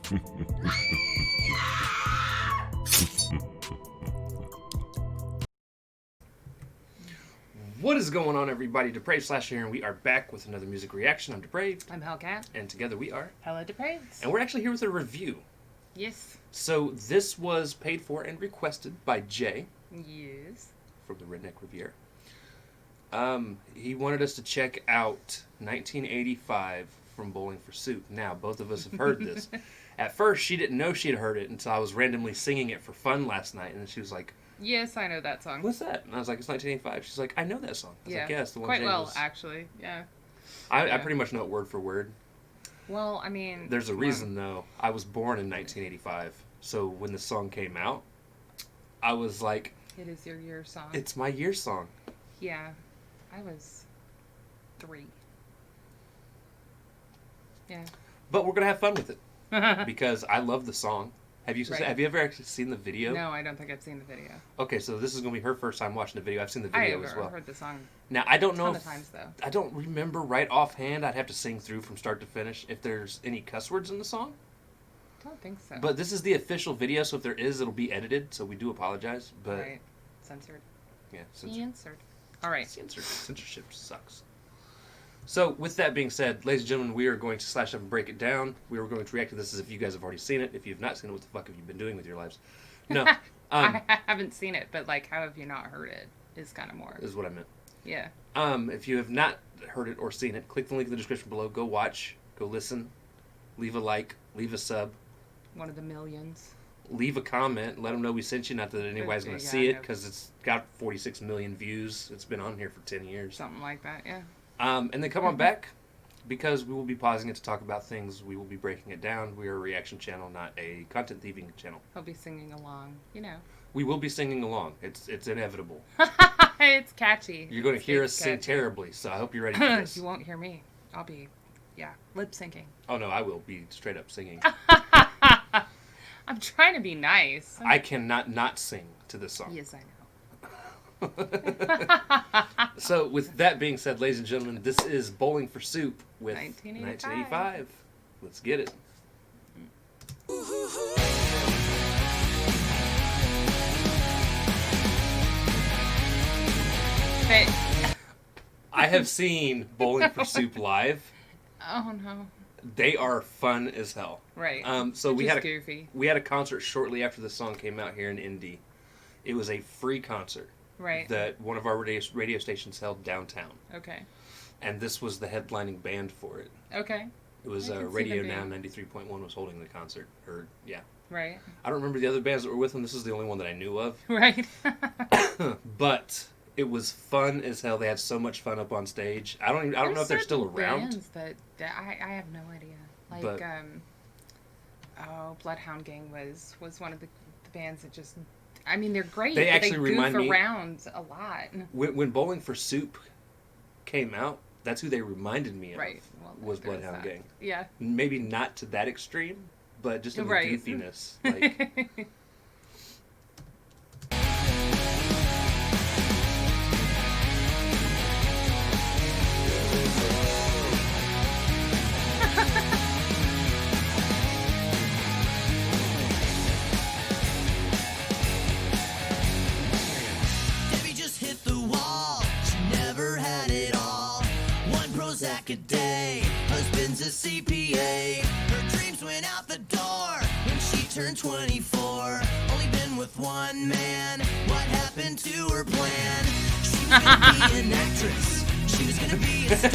What is going on, everybody? Depraved Slash here, and we are back with another music reaction. I'm Depraved. I'm Hellcat. And together we are HellaDepraved. And we're actually here with a review. Yes. So this was paid for and requested by Jay. Yes. From the Redneck Riviera. He wanted us to check out 1985 from Bowling for Soup. Now, both of us have heard this. At first, she didn't know she had heard it until I was randomly singing it for fun last night, and she was like, yes, I know that song. "What's that?" And I was like, "It's 1985." She's like, "I know that song." I was like, "Yes, the one." Quite Jay well, was... actually. Yeah. I pretty much know it word for word. Well, I mean... There's a reason, though. I was born in 1985, so when the song came out, I was like... It is your year song. It's my year song. Yeah. I was 3. Yeah. But we're going to have fun with it, because I love the song. Have you ever actually seen the video? No, I don't think I've seen the video. Okay, so this is going to be her first time watching the video. I've seen the video as well. I've heard the song. Now, I don't know a ton of times, though. I don't remember right offhand. I'd have to sing through from start to finish if there's any cuss words in the song. I don't think so. But this is the official video, so if there is, it'll be edited, so we do apologize. But right. Censored. Yeah, censored. Censored. All right. Censored. Censorship sucks. So, with that being said, ladies and gentlemen, we are going to slash up and break it down. We are going to react to this as if you guys have already seen it. If you have not seen it, what the fuck have you been doing with your lives? No. I haven't seen it, but, like, how have you not heard it is kind of more. Is what I meant. Yeah. If you have not heard it or seen it, click the link in the description below. Go watch. Go listen. Leave a like. Leave a sub. One of the millions. Leave a comment. Let them know we sent you. Not that anybody's going to see it, because it's got 46 million views. It's been on here for 10 years. Something like that, yeah. And then come on back, because we will be pausing it to talk about things. We will be breaking it down. We are a reaction channel, not a content thieving channel. I'll be singing along, you know. We will be singing along. It's inevitable. It's catchy. You're going to hear us sing terribly, so I hope you're ready for this. You won't hear me. I'll be, lip syncing. Oh, no, I will be straight up singing. I'm trying to be nice. I cannot not sing to this song. Yes, I know. So, with that being said, ladies and gentlemen, this is Bowling for Soup with 1985. Let's get it. I have seen Bowling for Soup live. Oh no. They are fun as hell. Right. So we had a concert shortly after the song came out here in Indy. It was a free concert. Right. That one of our radio stations held downtown. Okay. And this was the headlining band for it. Okay. It was Radio Now 93.1 was holding the concert. Right. I don't remember the other bands that were with them. This is the only one that I knew of. Right. But it was fun as hell. They had so much fun up on stage. I don't know if they're still around. Bands that I have no idea. Like Bloodhound Gang was one of the bands that just. I mean, they're great. They actually remind me around a lot. When Bowling for Soup came out, that's who they reminded me of. Right. Well, was Bloodhound Gang. Yeah. Maybe not to that extreme, but just in the goofiness. Like. A day, husband's a CPA. Her dreams went out the door when she turned 24. Only been with one man. What happened to her plan? She was gonna be an actress. She was gonna be a star.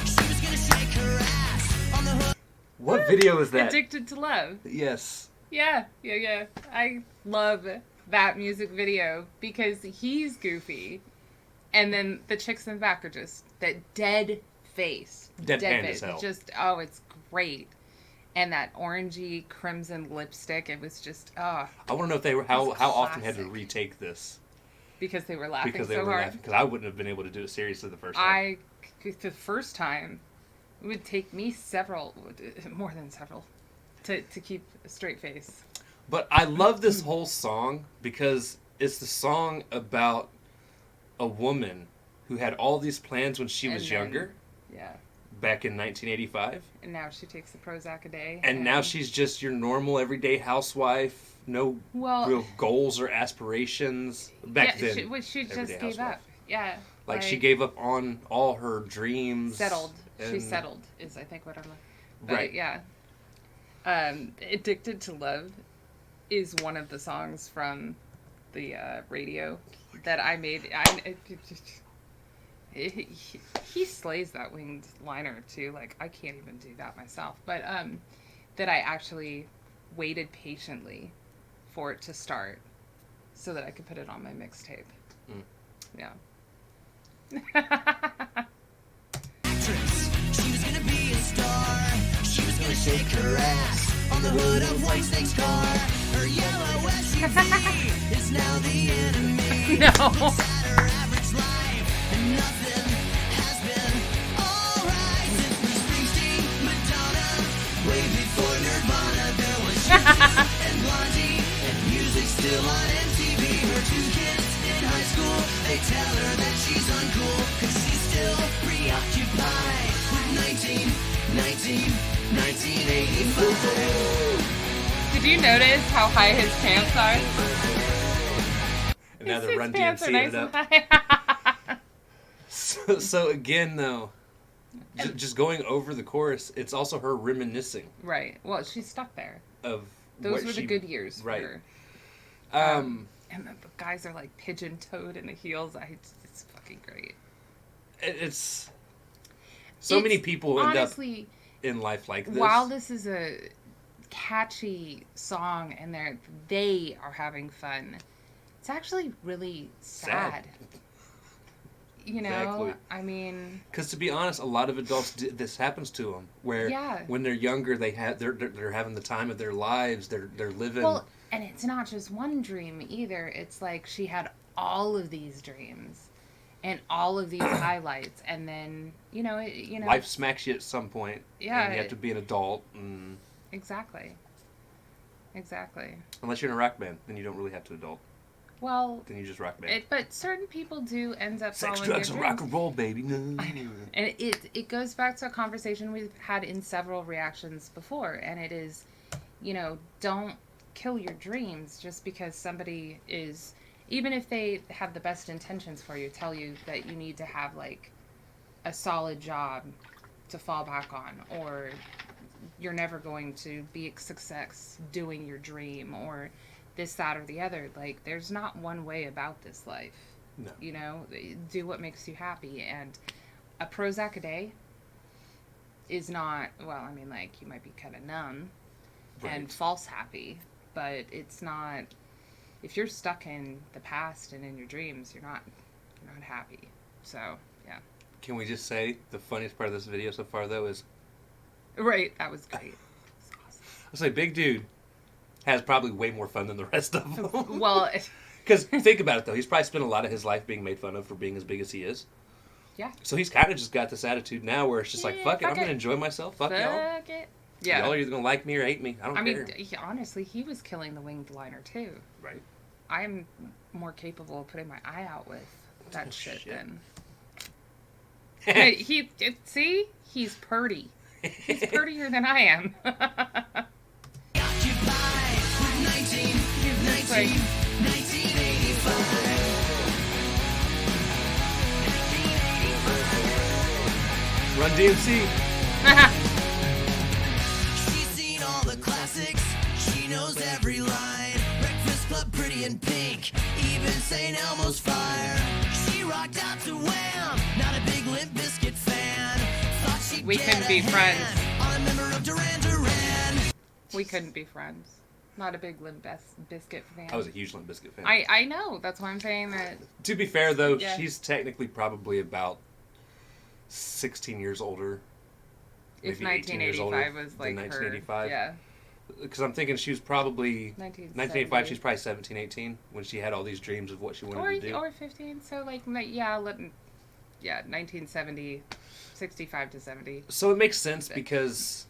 She was gonna shake her ass on the hook. What video is that? Addicted to Love. Yes. Yeah. I love that music video because he's goofy, and then the chicks in the back are just that dead face. Deadpan as hell. Just, it's great. And that orangey crimson lipstick, it was just, I want to know if they were how often had to retake this. Because they were laughing so hard. Laughing. Because I wouldn't have been able to do it seriously the first time. The first time, it would take me more than several, to keep a straight face. But I love this whole song because it's the song about a woman who had all these plans when she was younger. Yeah. back in 1985. And now she takes a Prozac a day. And now she's just your normal everyday housewife. No real goals or aspirations. Back then, she just everyday gave housewife. up. Yeah. Like she gave up on all her dreams. Settled. She settled is I think what I'm. Right. Yeah. "Addicted to Love" is one of the songs from the radio that I made. He slays that winged liner too. Like I can't even do that myself. But that I actually waited patiently for it to start so that I could put it on my mixtape. Yeah. Actress, she was gonna be a star. She was gonna shake her ass on the hood of Whitesnake's car. Her yellow SUV is now the enemy. No. Looks at her average life, and nothing has been alright since Bruce Springsteen, Madonna, way before Nirvana. There was Shirley and Blondie, and music still on MTV. Her two kids in high school, they tell her that she's uncool, 'cause she's still preoccupied with 1985. Did you notice how high his pants are? And now His they're Run pants are DMC nice it and up. high. So again, though, just going over the chorus, it's also her reminiscing Right. Well, she's stuck there. of Those what were the she- good years for right. her. Um, And the guys are like pigeon-toed in the heels. It's fucking great. it's so many people end honestly, up in life like this. while this is a catchy song and they are having fun, it's actually really sad. You know, Exactly. I mean, Because to be honest, a lot of adults this happens to them. Where when they're younger, they're having the time of their lives. They're living. well, and it's not just one dream either. It's like she had all of these dreams and all of these highlights, and then life smacks you at some point. Yeah, and you have to be an adult. And exactly. unless you're in a rock band, then you don't really have to adult. Well, Then you just rock band. but certain people do end up Sex, following drugs, their and rock dreams. and roll, baby. And it goes back to a conversation we've had in several reactions before, and it is, don't kill your dreams just because somebody is, even if they have the best intentions for you, tell you that you need to have like a solid job to fall back on, or you're never going to be a success doing your dream, or this, that, or the other. Like, there's not one way about this life. No. Do what makes you happy. And a Prozac a day is not, well, I mean, like, you might be kind of numb and false happy, but it's not, if you're stuck in the past and in your dreams, you're not happy. So, yeah. Can we just say the funniest part of this video so far, though, is... Right, that was great. I'll say, big dude has probably way more fun than the rest of them. Well... Because think about it, though. He's probably spent a lot of his life being made fun of for being as big as he is. Yeah. So he's kind of just got this attitude now where it's just like, fuck it, I'm going to enjoy myself. Fuck y'all. Fuck it. Yeah. Y'all are either going to like me or hate me. I don't care. mean, honestly, he was killing the winged liner, too. Right. I'm more capable of putting my eye out with that shit than... Hey, see? He's purdy. He's purdier than I am. He's like, 1985. Run DMC. She's seen all the classics. She knows every line. Breakfast Club, Pretty in Pink, even St. Elmo's Fire. She rocked out to Wham. Not a big Limp Bizkit fan. Thought she'd We get couldn't be ahead friends. on a member of Duran Duran. we couldn't be friends. Not a big Limp Bizkit fan. I was a huge Limp Bizkit fan. I know. That's why I'm saying that. To be fair, though, Yeah. she's technically probably about 16 years older. If maybe 18 years older 1985 was like than 1985. her. Yeah. Because I'm thinking she was probably... 1985. 1985, she's probably 17, 18 when she had all these dreams of what she wanted to do. Or 15. So, like, yeah, 1970, 65 to 70. So it makes sense because...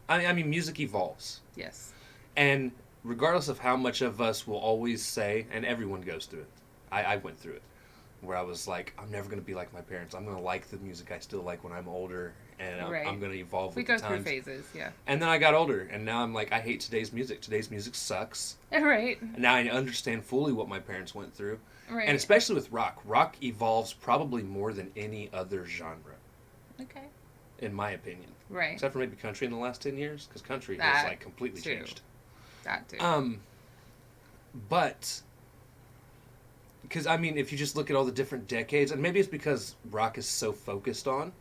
I mean, music evolves. Yes. And regardless of how much of us will always say, and everyone goes through it, I went through it, where I was like, I'm never going to be like my parents. I'm going to like the music I still like when I'm older, and I'm going to evolve We with go the times. through phases, yeah. And then I got older, and now I'm like, I hate today's music. Today's music sucks. Right. And now I understand fully what my parents went through. Right. And especially with rock. Rock evolves probably more than any other genre, Okay. in my opinion. Right. Except for maybe country in the last 10 years, because country has like completely too. changed. That too. But, because I mean, if you just look at all the different decades, and maybe it's because rock is so focused on.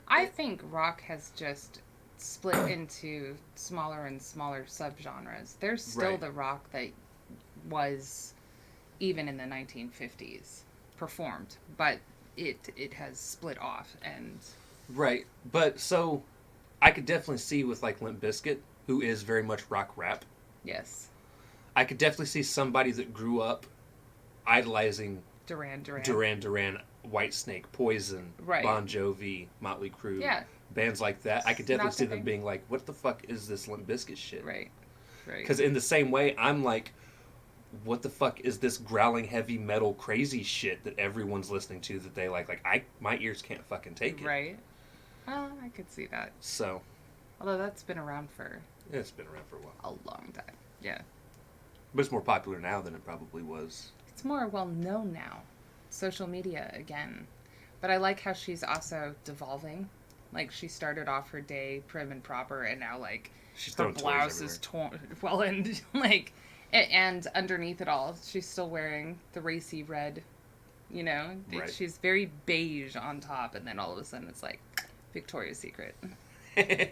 I think rock has just split into smaller and smaller subgenres. There's still Right. the rock that was even in the 1950s performed, but it has split off and Right, but so I could definitely see with like Limp Bizkit, who is very much rock rap. yes, I could definitely see somebody that grew up idolizing Duran Duran. Duran Duran, Whitesnake, Poison, Right. Bon Jovi, Motley Crue, Yeah. bands like that. I could definitely Not see the them thing. being like, "What the fuck is this Limp Bizkit shit?" Right. Right. Because in the same way, I'm like, "What the fuck is this growling heavy metal crazy shit that everyone's listening to that they like?" Like my ears can't fucking take it. Right. Well, I could see that. So Although that's been around for it's been around for a while, a long time. Yeah. but it's more popular now than it probably was. It's more well known now. Social media again. But I like how she's also devolving. Like she started off her day prim and proper, and now like She's her throwing toys blouse is torn. Well, and like, and underneath it all, she's still wearing the racy red. You know, Right. she's very beige on top, and then all of a sudden it's like Victoria's Secret. everywhere.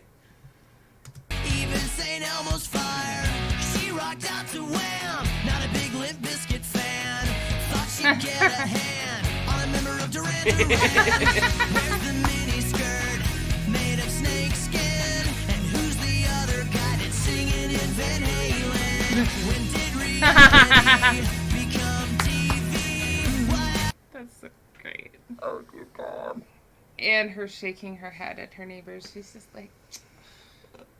Even St. Elmo's Fire, she rocked out to Wham. Not a big Limp Bizkit fan. Thought she'd get a hand on a member of Duran Duran. Wears the mini skirt made of snake skin. And who's the other guy that's singing in Van Halen? When did reality become TV? What? That's so great. Oh, dear God. And her shaking her head at her neighbors. She's just like,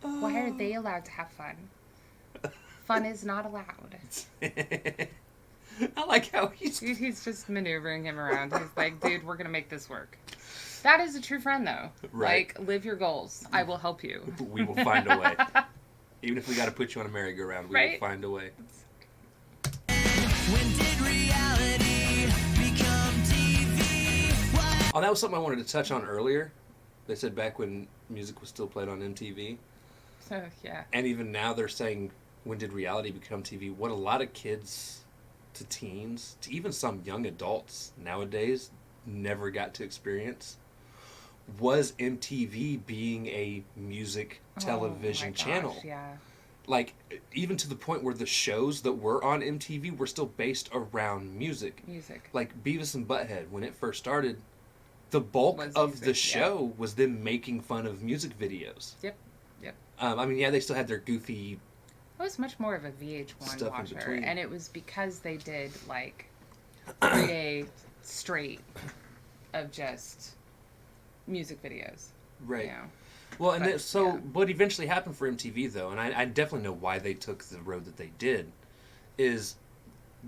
why are they allowed to have fun? Fun is not allowed. I like how he's. Dude, he's just maneuvering him around. He's like, dude, we're going to make this work. That is a true friend, though. Right. Like, live your goals. I will help you. We will find a way. Even if we got to put you on a merry-go-round, we Right? will find a way. When did reality become TV? What? Oh, that was something I wanted to touch on earlier. They said back when music was still played on MTV. So, yeah. And even now they're saying, when did reality become TV? What a lot of kids to teens, to even some young adults nowadays never got to experience was MTV being a music television Oh, my channel. gosh, yeah. Like, even to the point where the shows that were on MTV were still based around music. Music. Like Beavis and Butthead, when it first started, the bulk Was of the music, yeah. show was them making fun of music videos. Yep. Yep. I mean, yeah, they still had their goofy. I was much more of a VH1 Stuff in watcher, between. and it was because they did like 3 day straight of just music videos. Right. You know? Well, and But, so yeah. what eventually happened for MTV, though, and I definitely know why they took the road that they did, is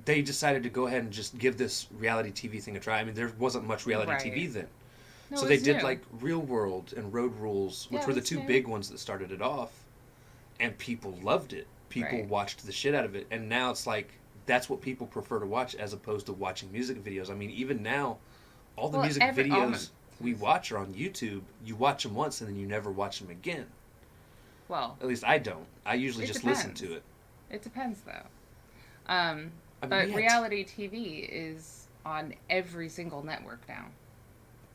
they decided to go ahead and just give this reality TV thing a try. I mean, there wasn't much reality Right. TV then. No, So it they was did new. like Real World and Road Rules, which Yeah, were the it's two new. big ones that started it off, and people loved it. People Right. watched the shit out of it, and now it's like that's what people prefer to watch as opposed to watching music videos. I mean, even now, all the Well, music all videos we watch are on YouTube. You watch them once and then you never watch them again. Well, At least I don't. I usually It just depends. listen to it. it depends though. I mean, But yeah, reality TV is on every single network now.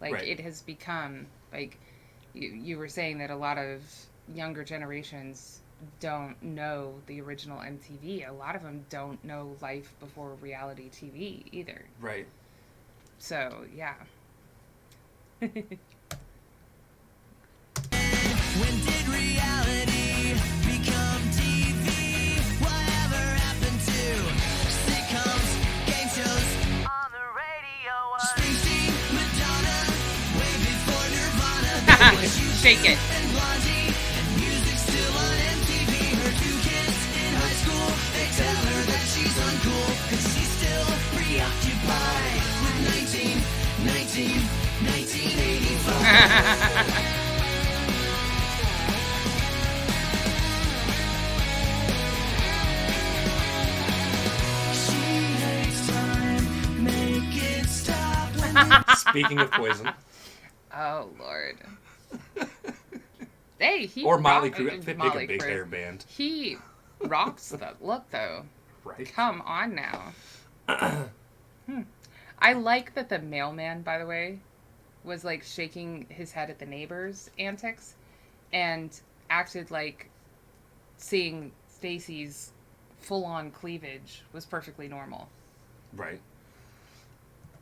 Like Right. it has become like you were saying that a lot of younger generations don't know the original MTV. A lot of them don't know life before reality TV either. Right. So, yeah. When did reality become TV? Whatever happened to sitcoms, game shows on the radio? Springsteen, Madonna, way before Nirvana. There was you Shake it. and Blondie, and music still on MTV. Her two kids in high school, they tell her that she's uncool, 'cause she's still preoccupied with Speaking of Poison. Oh, Lord. Hey, he Or Motley rock- Crue. Pick Motley a big Crue. hair band. He rocks the look, though. Right. Come on now. I like that the mailman, by the way, was like shaking his head at the neighbors' antics and acted like seeing Stacy's full-on cleavage was perfectly normal. Right.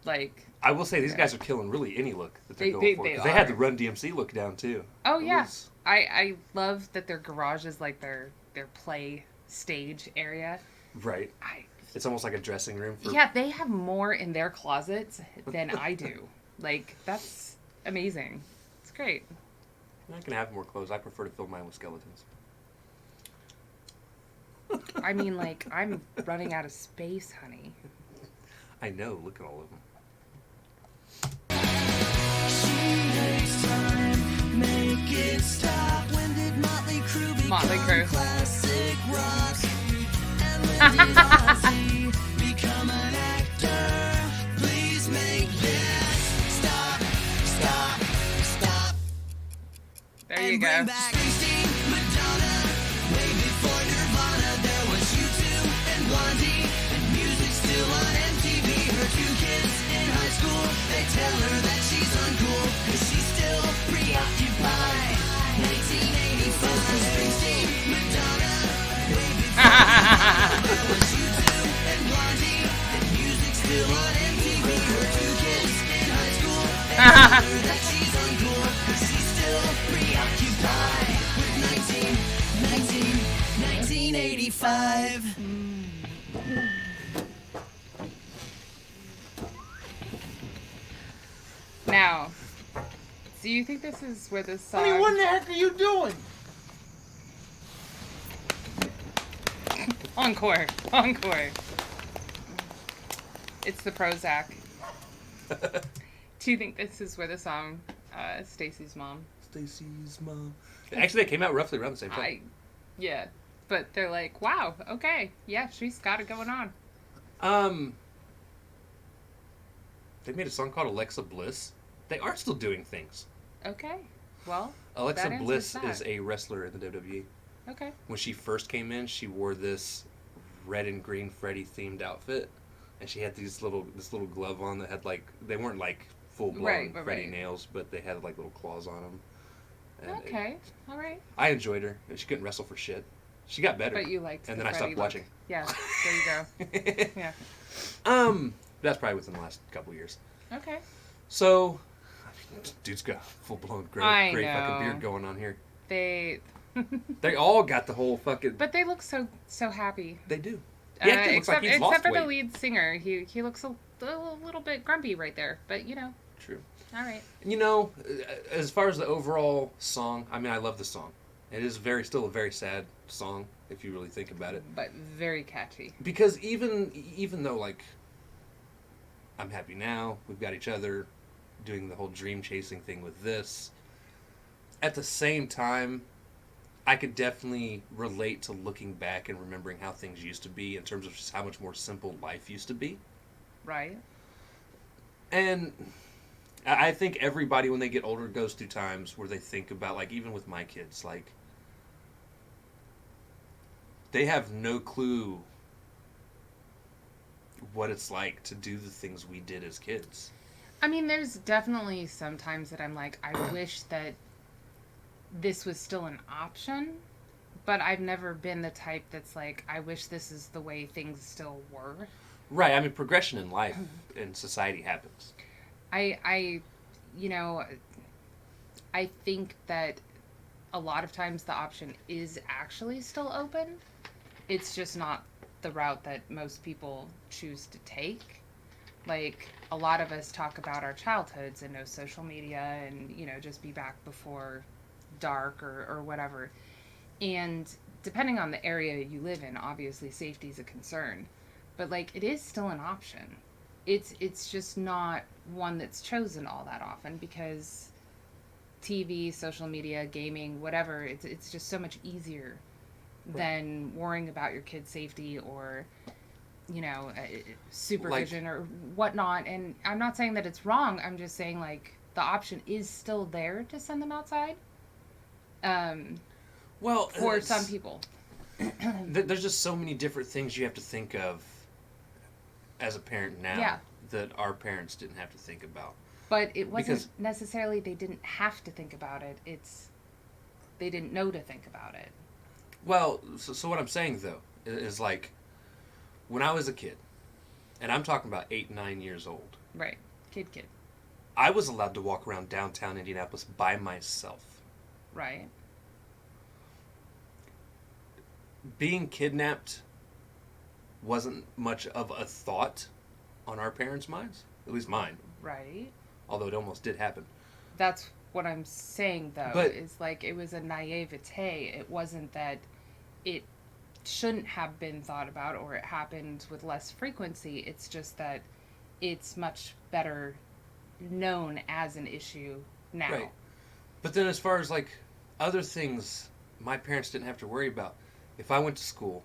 Like, I will say these guys are killing really any look that they're They- going they- for. they 'Cause they had are. the Run DMC look down too. oh It yeah, was- I love that their garage is like their play stage area. Right. It's almost like a dressing room for. Yeah, they have more in their closets than I do. Like, that's amazing. It's great. I can have more clothes. I prefer to fill mine with skeletons. I mean, like, I'm running out of space, honey. I know. Look at all of them. Motley Crue. Classic rock. And when did Ozzy become an actor? Please make this stop, stop, stop. There And you bring go. back Springsteen, Madonna. Way before Nirvana, there was U2 and Blondie. And music still on MTV. Her two kids in high school, they tell her that she's uncool. Cause she's still preoccupied. 1985, Springsteen, Madonna. Way before there was U2 and Blondie. And music still on MTV. Her two kids in high school, they tell her that she's uncool. Cause she's still preoccupied with 1985. Now, do you think this is where this song... Honey, what the heck are you doing? Encore. Encore. It's the Prozac. Do you think this is where the song Stacy's Mom? Stacy's mom. Actually, they came out roughly around the same time. Yeah. But they're like, wow, okay. Yeah, she's got it going on. They made a song called Alexa Bliss. They are still doing things. Okay. Well, Alexa that answers Bliss that. is a wrestler in the WWE. Okay. When she first came in, she wore this red and green Freddy themed outfit, and she had this little glove on that had like, they weren't like full blown Right, Freddy right. nails, but they had like little claws on them. And Okay. All right. I enjoyed her. She couldn't wrestle for shit. She got better. But you liked and the then I Freddy stopped look. watching. Yeah. There you go. Yeah. That's probably within the last couple of years. Okay. So, dude's got full blown great I fucking know. beard going on here. They... They all got the whole fucking. But they look so happy. They do. Yeah, it looks like he's except lost for the weight. lead singer, he looks a little bit grumpy right there. But you know, True. all right. You know, as far as the overall song, I mean, I love the song. It is still a very sad song if you really think about it. But very catchy. Because even though like, I'm happy now, we've got each other, doing the whole dream chasing thing with this. At the same time, I could definitely relate to looking back and remembering how things used to be in terms of just how much more simple life used to be. Right. And I think everybody, when they get older, goes through times where they think about, like, even with my kids, like, they have no clue what it's like to do the things we did as kids. I mean, there's definitely some times that I'm like, I wish that this was still an option, but I've never been the type that's like, I wish this is the way things still were. Right. I mean, progression in life and society happens. I think that a lot of times the option is actually still open. It's just not the route that most people choose to take. Like, a lot of us talk about our childhoods and no social media and, just be back before dark or whatever. And depending on the area you live in, obviously safety is a concern. But, like, it is still an option. It's just not one that's chosen all that often because TV, social media, gaming, whatever. It's just so much easier than worrying about your kid's safety or, supervision or whatnot. And I'm not saying that it's wrong. I'm just saying, like, the option is still there to send them outside. Well, For some people. There's just so many different things you have to think of as a parent now that our parents didn't have to think about. But it wasn't necessarily they didn't have to think about it. It's they didn't know to think about it. Well, so what I'm saying, though, is like, when I was a kid, and I'm talking about 8, 9 years old. Right. Kid. I was allowed to walk around downtown Indianapolis by myself. Right. Being kidnapped wasn't much of a thought on our parents' minds. At least mine. Right. Although it almost did happen. That's what I'm saying, though. But, is like it was a naivete. It wasn't that it shouldn't have been thought about or it happened with less frequency. It's just that it's much better known as an issue now. Right. But then as far as, like, other things my parents didn't have to worry about. If I went to school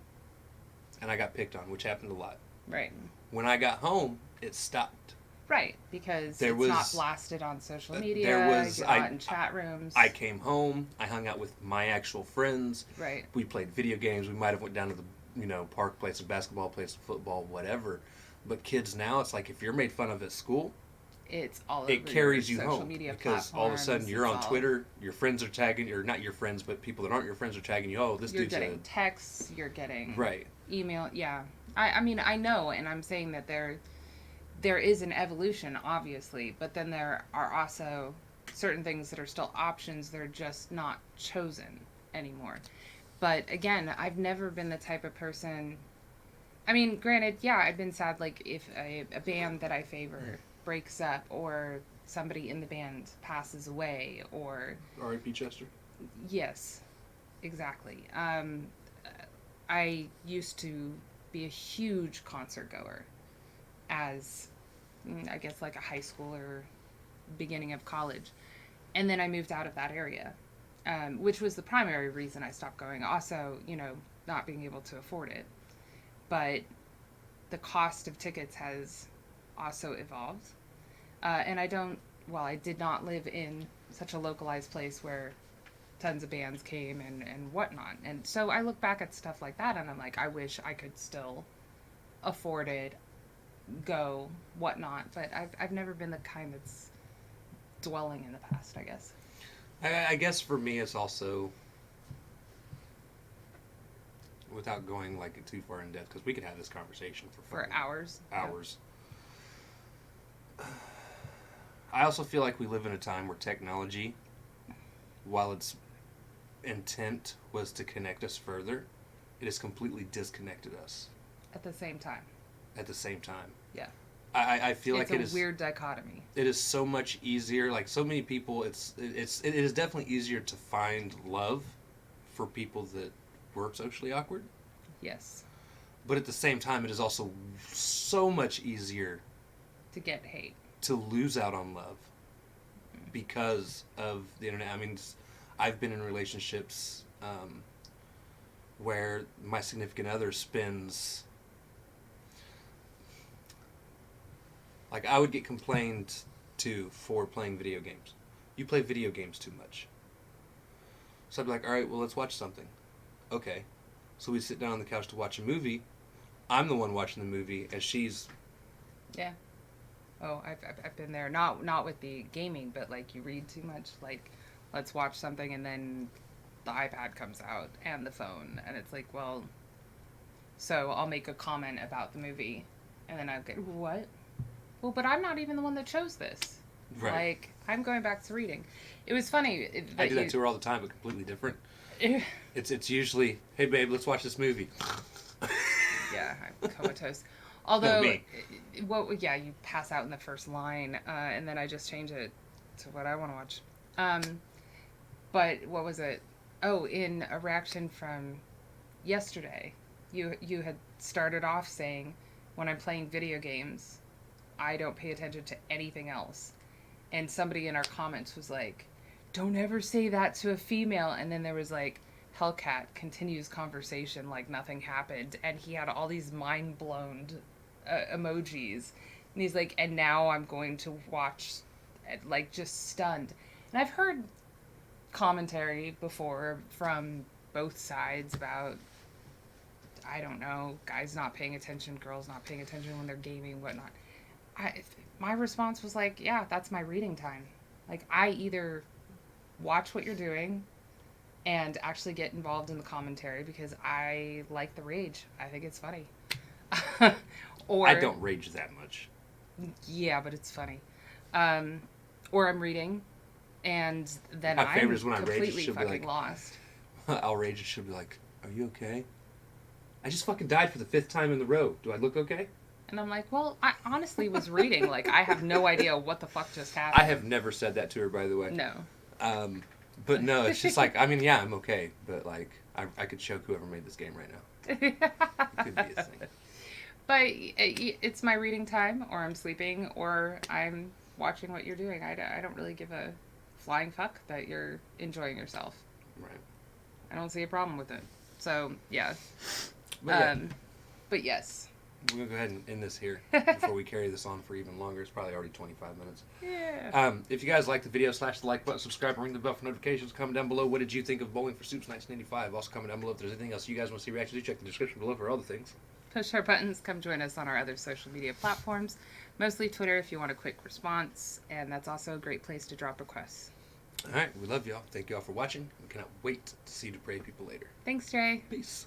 and I got picked on, which happened a lot. Right. When I got home, it stopped. Right, because There it's was- not blasted on social media. there was- You're not in chat rooms. I came home. I hung out with my actual friends. Right. We played video games. We might have went down to the park, played some basketball, played some football, whatever. But kids now, it's like if you're made fun of at school, It's all over it carries your you social home media because all of a sudden platforms, you're it's on all- Twitter. Your friends are tagging, or not your friends, but people that aren't your friends are tagging you. Oh, this You're dude's getting texts. You're getting right. email. Yeah, I mean I know, and I'm saying that there is an evolution, obviously, but then there are also certain things that are still options. They're just not chosen anymore. But again, I've never been the type of person. I mean, granted, yeah, I've been sad, like, if a band that I favor breaks up, or somebody in the band passes away, or... R.I.P. Chester. Yes, exactly. I used to be a huge concert goer as, I guess, like a high schooler, beginning of college. And then I moved out of that area, which was the primary reason I stopped going. Also, not being able to afford it. But the cost of tickets has also evolved. And I did not live in such a localized place where tons of bands came and whatnot. And so I look back at stuff like that and I'm like, I wish I could still afford it, go, whatnot. But I've never been the kind that's dwelling in the past, I guess. I guess for me, it's also, without going like too far in depth, because we could have this conversation For hours. Hours. I also feel like we live in a time where technology, while its intent was to connect us further, it has completely disconnected us At the same time. at the same time. Yeah. I feel It's like a weird dichotomy. it is so much easier. Like so many people, it is definitely easier to find love for people that were socially awkward. Yes. But at the same time, it is also so much easier To get hate. to lose out on love because of the internet. I mean, I've been in relationships where my significant other spends, like, I would get complained to for playing video games. You play video games too much. So I'd be like, all right, well, let's watch something. Okay. So we sit down on the couch to watch a movie. I'm the one watching the movie as she's... Yeah. Oh, I've been there. Not with the gaming, but like you read too much. Like, let's watch something, and then the iPad comes out and the phone, and it's like, well, so I'll make a comment about the movie, and then I'll get what? Well, but I'm not even the one that chose this. Right. Like, I'm going back to reading. It was funny. I do that to her all the time, but completely different. It's usually, hey babe, let's watch this movie. Yeah, I'm comatose. Although, you pass out in the first line, and then I just change it to what I want to watch. But what was it? Oh, in a reaction from yesterday, you had started off saying, when I'm playing video games, I don't pay attention to anything else. And somebody in our comments was like, don't ever say that to a female. And then there was like, Hellcat continues conversation like nothing happened. And he had all these mind blown emojis. And he's like, and now I'm going to watch, like, just stunned. And I've heard commentary before from both sides about, I don't know, guys not paying attention, girls not paying attention when they're gaming, whatnot. My response was like, yeah, that's my reading time. Like, I either watch what you're doing and actually get involved in the commentary because I like the rage. I think it's funny. Or I don't rage that much. yeah, but it's funny. Or I'm reading, and then My I'm favorite is when I rage, completely she'll be fucking like- lost. I'll rage and she'll be like, "Are you okay? I just fucking died for the 5th time in the row. Do I look okay?" And I'm like, well, I honestly was reading. Like, I have no idea what the fuck just happened. I have never said that to her, by the way. No. But no, it's just like, I mean, yeah, I'm okay, but like, I could choke whoever made this game right now. It could be a thing. But it's my reading time, or I'm sleeping, or I'm watching what you're doing. I don't really give a flying fuck that you're enjoying yourself. Right. I don't see a problem with it. So, yeah. But yes. We're going to go ahead and end this here before we carry this on for even longer. It's probably already 25 minutes. Yeah. If you guys like the video, slash the like button, subscribe, and ring the bell for notifications. Comment down below, what did you think of Bowling for Soup's 1985? Also comment down below if there's anything else you guys want to see reactions to. Check the description below for other things. Push our buttons. Come join us on our other social media platforms. Mostly Twitter if you want a quick response. And that's also a great place to drop requests. All right, we love y'all. Thank y'all for watching. We cannot wait to see Depraved people later. Thanks, Jay. Peace.